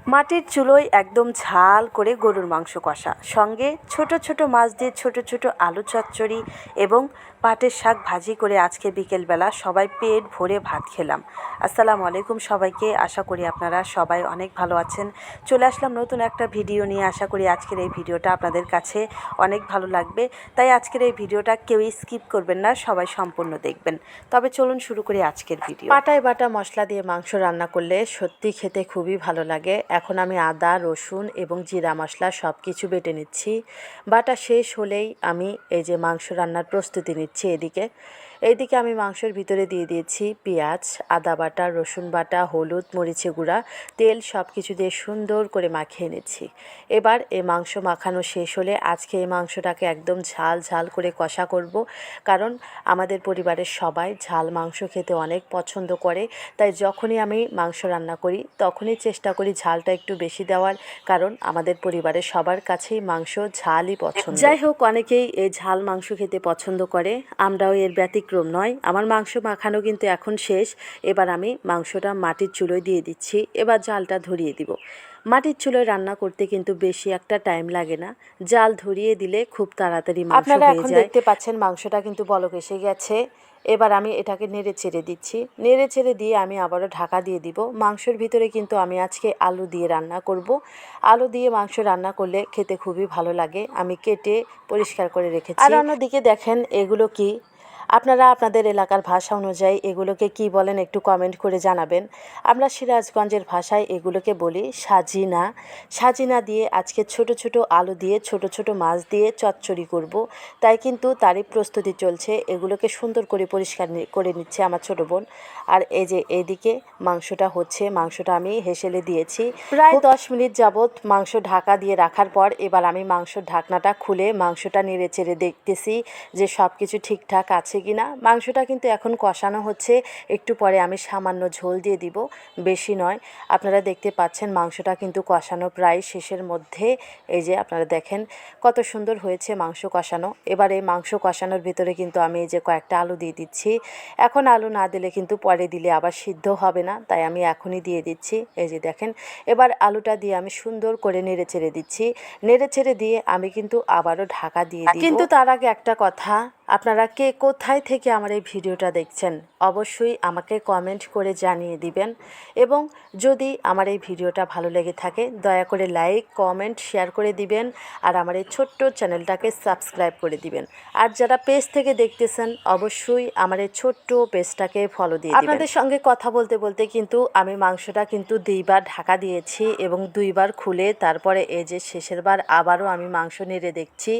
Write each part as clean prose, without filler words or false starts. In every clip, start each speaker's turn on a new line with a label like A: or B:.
A: মাটির চুলোয় একদম ঝাল করে গরুর মাংস কষা, সঙ্গে ছোট ছোট মাছ দিয়ে ছোট ছোট আলু চচ্চড়ি এবং পাটের শাক ভাজি করে আজকে বিকেলবেলা সবাই পেট ভরে ভাত খেলাম। আসসালামু আলাইকুম সবাইকে, আশা করি আপনারা সবাই অনেক ভালো আছেন। চলে আসলাম নতুন একটা ভিডিও নিয়ে। আশা করি আজকের এই ভিডিওটা আপনাদের কাছে অনেক ভালো লাগবে, তাই আজকের এই ভিডিওটা কেউই স্কিপ করবেন না, সবাই সম্পূর্ণ দেখবেন। তবে চলুন শুরু করি আজকের ভিডিও। পাটায় বাটা মশলা দিয়ে মাংস রান্না করলে সত্যি খেতে খুবই ভালো লাগে। এখন আমি আদা, রসুন এবং জিরা মশলা সব কিছু বেটে নিচ্ছি। বাটা শেষ হলেই আমি এই যে মাংস রান্নার প্রস্তুতি নিচ্ছি। এইদিকে আমি মাংসের ভিতরে দিয়ে দিয়েছি পেঁয়াজ, আদা বাটা, রসুন বাটা, হলুদ, মরিচে গুঁড়া, তেল সব কিছু দিয়ে সুন্দর করে মাখিয়ে নিচ্ছি। এবার এই মাংস মাখানো শেষ হলে আজকে এই মাংসটাকে একদম ঝাল ঝাল করে কষা করব, কারণ আমাদের পরিবারের সবাই ঝাল মাংস খেতে অনেক পছন্দ করে। তাই যখনই আমি মাংস রান্না করি তখনই চেষ্টা করি ঝালটা একটু বেশি দেওয়ার, কারণ আমাদের পরিবারের সবার কাছেই মাংস ঝালই পছন্দ। যাই হোক, অনেকেই এই ঝাল মাংস খেতে পছন্দ করে, আমরাও এর ব্যতিক্রম নয়। আমার মাংস মাখানো কিন্তু এখন শেষ। এবার আমি মাংসটা মাটির চুলোয় দিয়ে দিচ্ছি। এবার জালটা ধরিয়ে দিব। মাটির চুলোয় রান্না করতে কিন্তু বেশি একটা টাইম লাগে না, জাল ধরিয়ে দিলে খুব তাড়াতাড়ি মাংস হয়ে যায়। আপনারা এখন দেখতে পাচ্ছেন মাংসটা কিন্তু বলক এসে গেছে। এবার আমি এটাকে নেড়ে চেড়ে দিচ্ছি। নেড়ে চেড়ে দিয়ে আমি আবারও ঢাকা দিয়ে দিব। মাংসের ভিতরে কিন্তু আমি আজকে আলু দিয়ে রান্না করব। আলু দিয়ে মাংস রান্না করলে খেতে খুবই ভালো লাগে। আমি কেটে পরিষ্কার করে রেখেছি। আর অন্যদিকে দেখেন এগুলো কি, আপনারা আপনাদের এলাকার ভাষা অনুযায়ী এগুলোকে কি বলেন একটু কমেন্ট করে জানাবেন। আমরা সিরাজগঞ্জের ভাষায় এগুলোকে বলি সাজিনা। সাজিনা দিয়ে আজকে ছোট ছোট আলু দিয়ে ছোট ছোট মাছ দিয়ে চচ্চড়ি করব, তাই কিন্তু তারই প্রস্তুতি চলছে। এগুলোকে সুন্দর করে পরিষ্কার করে নিচ্ছে আমার ছোট বোন। আর এই যে এইদিকে মাংসটা হচ্ছে, মাংসটা আমি হেসেলে দিয়েছি। প্রায় 10 মিনিট যাবৎ মাংস ঢাকা দিয়ে রাখার পর এবার আমি মাংসর ঢাকনাটা খুলে মাংসটা নেড়ে চেড়ে দেখতেছি যে সব কিছু ঠিকঠাক আছে কিনা। মাংসটা কিন্তু এখন কষানো হচ্ছে, একটু পরে আমি সামান্য ঝোল দিয়ে দিব, বেশি নয়। আপনারা দেখতে পাচ্ছেন মাংসটা কিন্তু কষানো প্রায় শেষের মধ্যে। এই যে আপনারা দেখেন কত সুন্দর হয়েছে মাংস কষানো। এবার এই মাংস কষানোর ভিতরে কিন্তু আমি এই যে কয়েকটা আলু দিয়ে দিচ্ছি। এখন আলু না দিলে কিন্তু পরে দিলে আবার সিদ্ধ হবে না, তাই আমি এখনই দিয়ে দিচ্ছি। এই যে দেখেন, এবার আলুটা দিয়ে আমি সুন্দর করে নেড়ে চেড়ে দিচ্ছি। নেড়ে চেড়ে দিয়ে আমি কিন্তু আবারও ঢাকা দিয়ে দিই। কিন্তু তার আগে একটা কথা, আপনারা কে কোথায় থেকে আমার এই ভিডিওটা দেখছেন অবশ্যই আমাকে কমেন্ট করে জানিয়ে দিবেন, এবং যদি আমার এই ভিডিওটা ভালো লেগে থাকে দয়া করে লাইক, কমেন্ট, শেয়ার করে দিবেন, আর আমার এই ছোট্ট চ্যানেলটাকে সাবস্ক্রাইব করে দিবেন। আর যারা পেজ থেকে দেখতেছেন অবশ্যই আমার এই ছোট্ট পেজটাকে ফলো দিয়ে দিবেন। আপনাদের সঙ্গে কথা বলতে বলতে কিন্তু আমি মাংসটা কিন্তু 2বার ঢাকা দিয়েছি এবং 2বার খুলে তারপরে এই যে শেষের বার আবারও আমি মাংস নেড়ে দেখছি।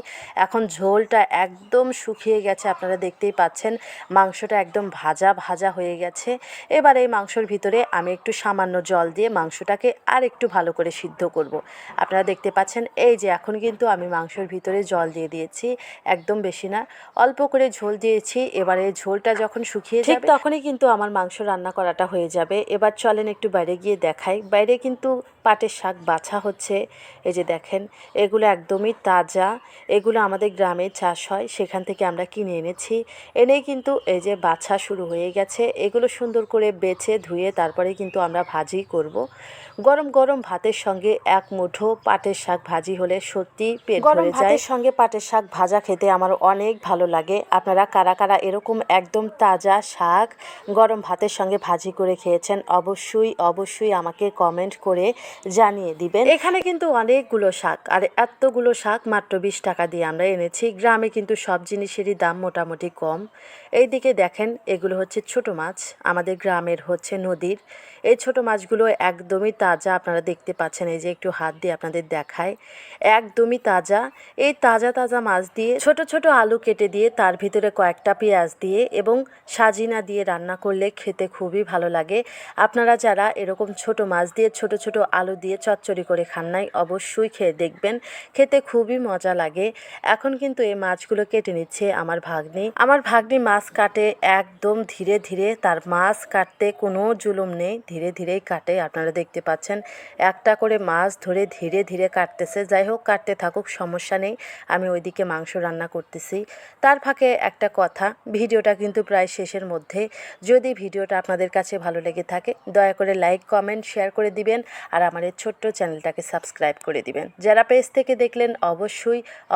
A: এখন ঝোলটা একদম শুকিয়ে গেছে, আপনারা দেখতেই পাচ্ছেন মাংসটা একদম ভাজা ভাজা হয়ে গেছে। এবার এই মাংসর ভিতরে আমি একটু সামান্য জল দিয়ে মাংসটাকে আর একটু ভালো করে সিদ্ধ করব। আপনারা দেখতে পাচ্ছেন এই যে এখন কিন্তু আমি মাংসর ভিতরে জল দিয়ে দিয়েছি, একদম বেশি না, অল্প করে ঝোল দিয়েছি। এবারে ঝোলটা যখন শুকিয়ে যাবে ঠিক তখনই কিন্তু আমার মাংস রান্না করাটা হয়ে যাবে। এবার চলেন একটু বাইরে গিয়ে দেখাই। বাইরে কিন্তু পাটের শাক বাছা হচ্ছে। এই যে দেখেন এগুলো একদমই তাজা, এগুলো আমাদের গ্রামে চাষ হয়, সেখান থেকে আমরা কিনে এনেছি। এনেই কিন্তু এই যে বাছা শুরু হয়ে গেছে। এগুলো সুন্দর করে বেছে ধুয়ে তারপরে কিন্তু আমরা ভাজি করব। গরম গরম ভাতের সঙ্গে এক মুঠো পাটের শাক ভাজি হলে সত্যি পেট ভরে যায়। গরম ভাতের সঙ্গে পাটের শাক ভাজা খেতে আমার অনেক ভালো লাগে। আপনারা কারা কারা এরকম একদম তাজা শাক গরম ভাতের সঙ্গে ভাজি করে খেয়েছেন অবশ্যই অবশ্যই আমাকে কমেন্ট করে জানিয়ে দিবেন। এখানে কিন্তু অনেকগুলো শাক, আর এতগুলো শাক মাত্র 20 টাকা দিয়ে আমরা এনেছি। গ্রামে কিন্তু সব জিনিসেরই দাম মোটামুটি কম। এইদিকে দেখেন এগুলো হচ্ছে ছোট মাছ, আমাদের গ্রামের হচ্ছে নদীর। এই ছোট মাছগুলো একদমই তাজা, আপনারা দেখতে পাচ্ছেন। এই যে একটু হাত দিয়ে আপনাদের দেখায়, একদমই তাজা। এই তাজা তাজা মাছ দিয়ে ছোট ছোট আলু কেটে দিয়ে তার ভিতরে কয়েকটা পেঁয়াজ দিয়ে এবং সাজিনা দিয়ে রান্না করলে খেতে খুবই ভালো লাগে। আপনারা যারা এরকম ছোট মাছ দিয়ে ছোট ছোট আলু দিয়ে চচ্চড়ি করে খান নাই অবশ্যই খেয়ে দেখবেন, খেতে খুবই মজা লাগে। এখন কিন্তু এই মাছগুলো কেটে নিচ্ছে আমার ভাগ্নি। আমার ভাগ্নি মাছ কাটে একদম ধীরে ধীরে, তার মাছ কাটতে কোনো জুলুম নেই, ধীরে ধীরেই কাটে। আপনারা দেখতে পাচ্ছেন একটা করে মাছ ধরে ধীরে ধীরে কাটতেছে। যাই হোক, কাটতে থাকুক, সমস্যা নেই। আমি ওইদিকে মাংস রান্না করতেছি। তার ফাঁকে একটা কথা, ভিডিওটা কিন্তু প্রায় শেষের মধ্যে। যদি ভিডিওটা আপনাদের কাছে ভালো লেগে থাকে দয়া করে লাইক, কমেন্ট, শেয়ার করে দিবেন আর আমার এই ছোট্ট চ্যানেলটাকে সাবস্ক্রাইব করে দিবেন। যারা পেজ থেকে দেখলেন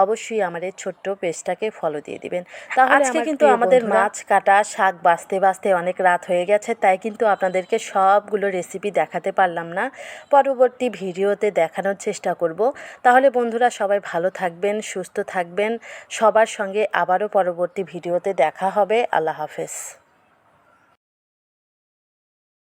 A: অবশ্যই আমার এই ছোট্ট পেজটাকে ফলো দিয়ে দিবেন। তাহলে আজকে কিন্তু আমাদের মাছ কাটা, শাক বাছতে অনেক রাত হয়ে গেছে, তাই কিন্তু আপনাদেরকে সবগুলো রেসিপি দেখাতে পারলাম না। পরবর্তী ভিডিওতে দেখানোর চেষ্টা করব। তাহলে বন্ধুরা সবাই ভালো থাকবেন, সুস্থ থাকবেন। সবার সঙ্গে আবারও পরবর্তী ভিডিওতে দেখা হবে। আল্লাহ হাফেজ।